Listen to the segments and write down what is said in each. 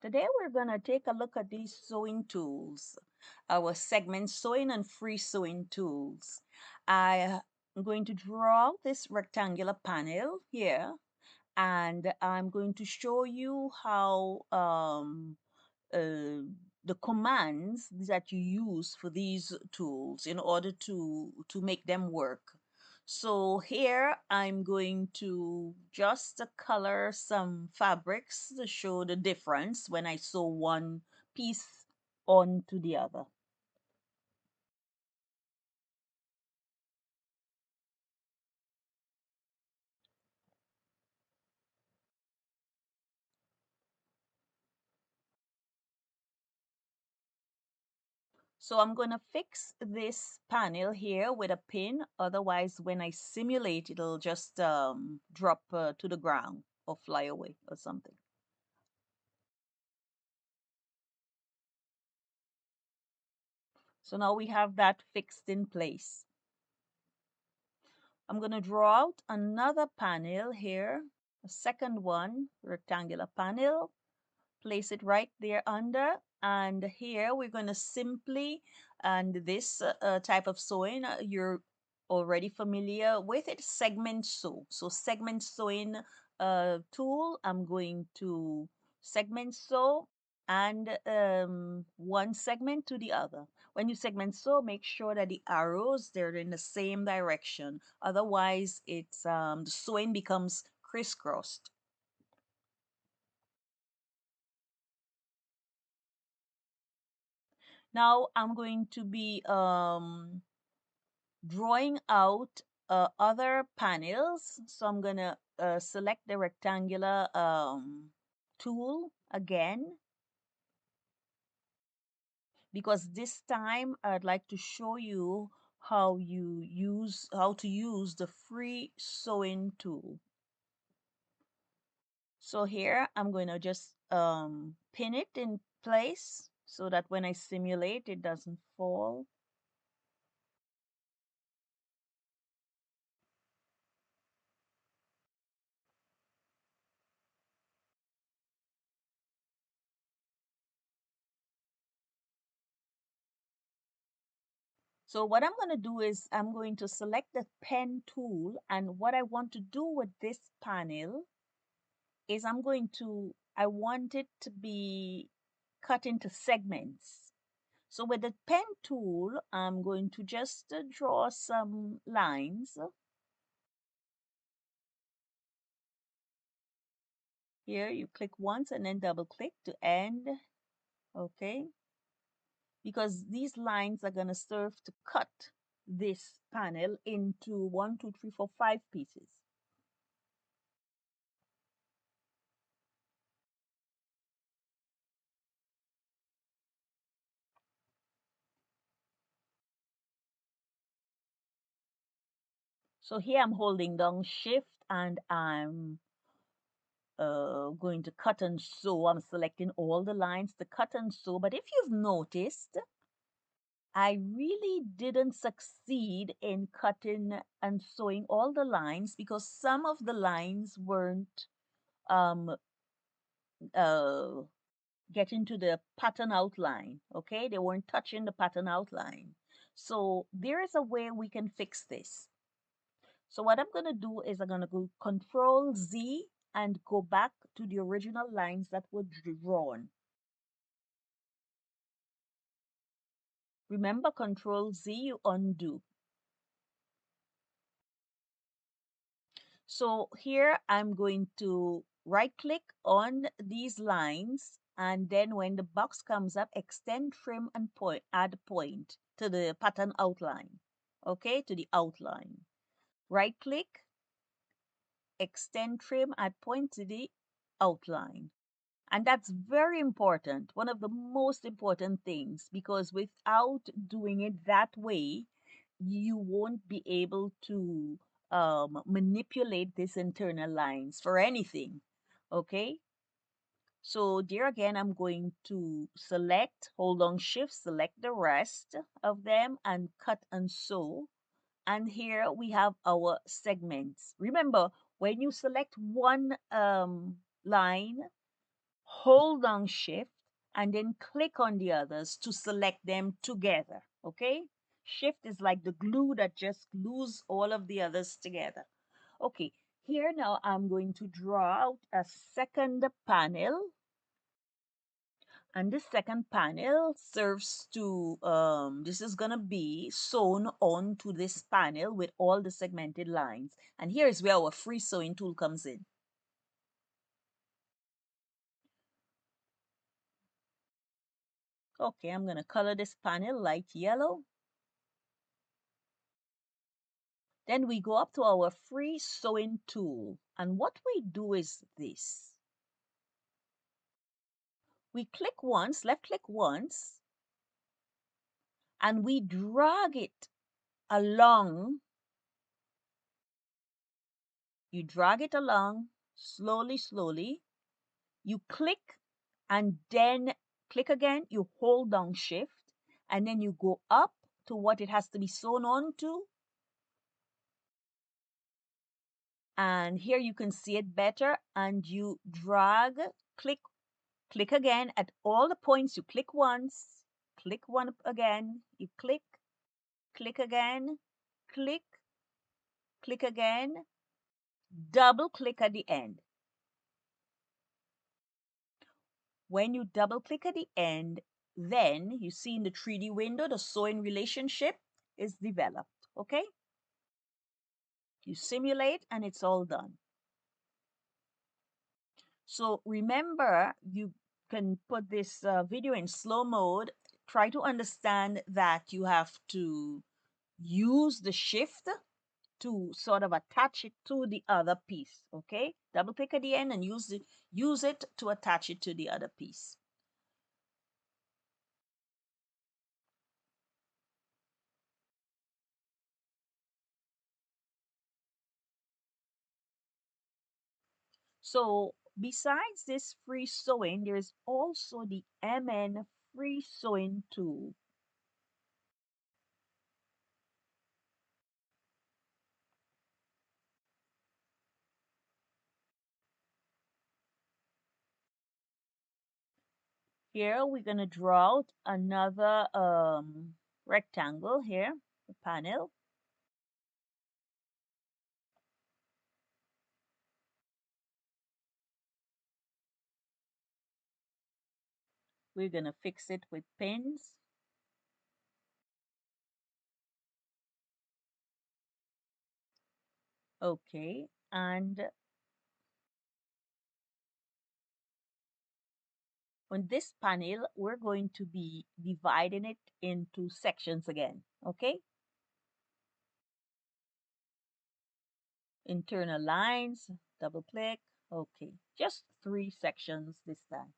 Today we're going to take a look at these sewing tools, our segment sewing and free sewing tools. I am going to draw this rectangular panel here, and I'm going to show you how uh, the commands that you use for these tools in order to make them work. So here I'm going to just color some fabrics to show the difference when I sew one piece onto the other. So I'm going to fix this panel here with a pin. Otherwise, when I simulate, it'll just drop to the ground or fly away or something. So now we have that fixed in place. I'm going to draw out another panel here, a second one, rectangular panel, place it right there under, and here we're going to simply, and this type of sewing you're already familiar with it, segment sew. So segment sewing tool, I'm going to segment sew and one segment to the other. When you segment sew, make sure that the arrows, they're in the same direction. Otherwise it's the sewing becomes crisscrossed. Now I'm going to be drawing out other panels. So I'm going to select the rectangular tool again, because this time I'd like to show you how to use the free sewing tool. So here I'm going to just pin it in place so that when I simulate it doesn't fall. So what I'm going to do is I'm going to select the pen tool, and what I want to do with this panel is I want it to be cut into segments. So with the pen tool, I'm going to just draw some lines. Here you click once and then double click to end. Okay. Because these lines are going to serve to cut this panel into 1, 2, 3, 4, 5 pieces. So here I'm holding down shift and I'm going to cut and sew. I'm selecting all the lines to cut and sew. But if you've noticed, I really didn't succeed in cutting and sewing all the lines because some of the lines weren't um, uh, getting to the pattern outline. Okay, they weren't touching the pattern outline. So there is a way we can fix this. So what I'm going to do is I'm going to go Control Z and go back to the original lines that were drawn. Remember, Control Z, you undo. So here I'm going to right click on these lines, and then when the box comes up, extend, trim, and point, add point to the pattern outline. Okay, to the outline. Right click, extend, trim, add point to the outline. And that's very important, one of the most important things, because without doing it that way, you won't be able to manipulate these internal lines for anything. Okay? So there again, I'm going to select, hold on shift, select the rest of them and cut and sew. And here we have our segments. Remember, when you select one line, hold down shift, and then click on the others to select them together. Okay? Shift is like the glue that just glues all of the others together. Okay, here now I'm going to draw out a second panel, and this second panel serves to, this is gonna be sewn onto this panel with all the segmented lines. And here is where our free sewing tool comes in. Okay, I'm gonna color this panel light yellow. Then we go up to our free sewing tool. And what we do is this. We click once, left click once, and we drag it along. You drag it along slowly, slowly. You click and then click again. You hold down shift and then you go up to what it has to be sewn on to. And here you can see it better, and you drag, click, click again at all the points. You click once, click one again, you click, click again, click, click again, double click at the end. When you double click at the end, then you see in the 3D window, the sewing relationship is developed, okay? You simulate and it's all done. So remember, you can put this video in slow mode. Try to understand that you have to use the shift to sort of attach it to the other piece, okay? Double click at the end and use it to attach it to the other piece. So besides this free sewing, there's also the MN free sewing tool. Here we're going to draw out another rectangle here, the panel. We're going to fix it with pins. Okay, and on this panel, we're going to be dividing it into sections again, okay? Internal lines, double click, okay. Just 3 sections this time.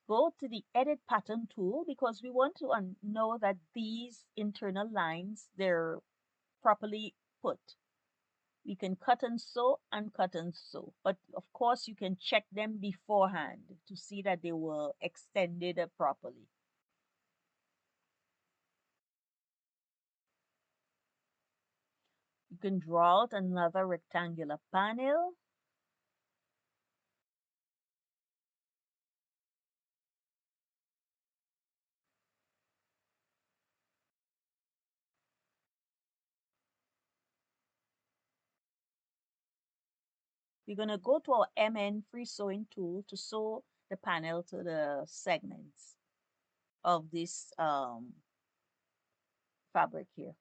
Go to the edit pattern tool because we want to know that these internal lines, they're properly put. We can cut and sew and cut and sew, but of course you can check them beforehand to see that they were extended properly. You can draw out another rectangular panel. We're going to go to our MN free sewing tool to sew the panel to the segments of this fabric here.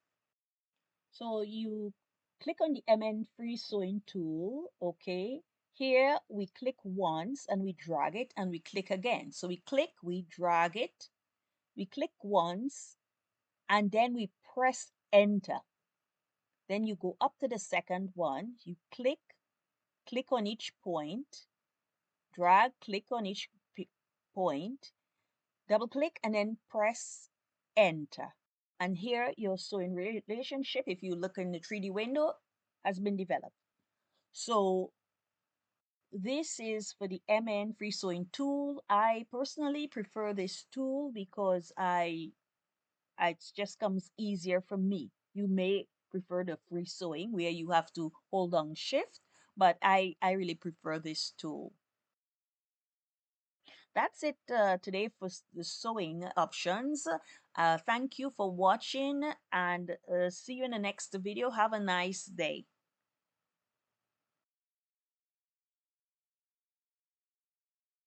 So you click on the MN free sewing tool, okay? Here we click once and we drag it and we click again. So we click, we drag it, we click once, and then we press enter. Then you go up to the second one, you click, click on each point, drag, click on each point, double click, and then press enter. And here your sewing relationship, if you look in the 3D window, has been developed. So this is for the MN free sewing tool. I personally prefer this tool because it just comes easier for me. You may prefer the free sewing where you have to hold on shift, but I really prefer this tool. That's it today for the sewing options. Thank you for watching, and see you in the next video. Have a nice day.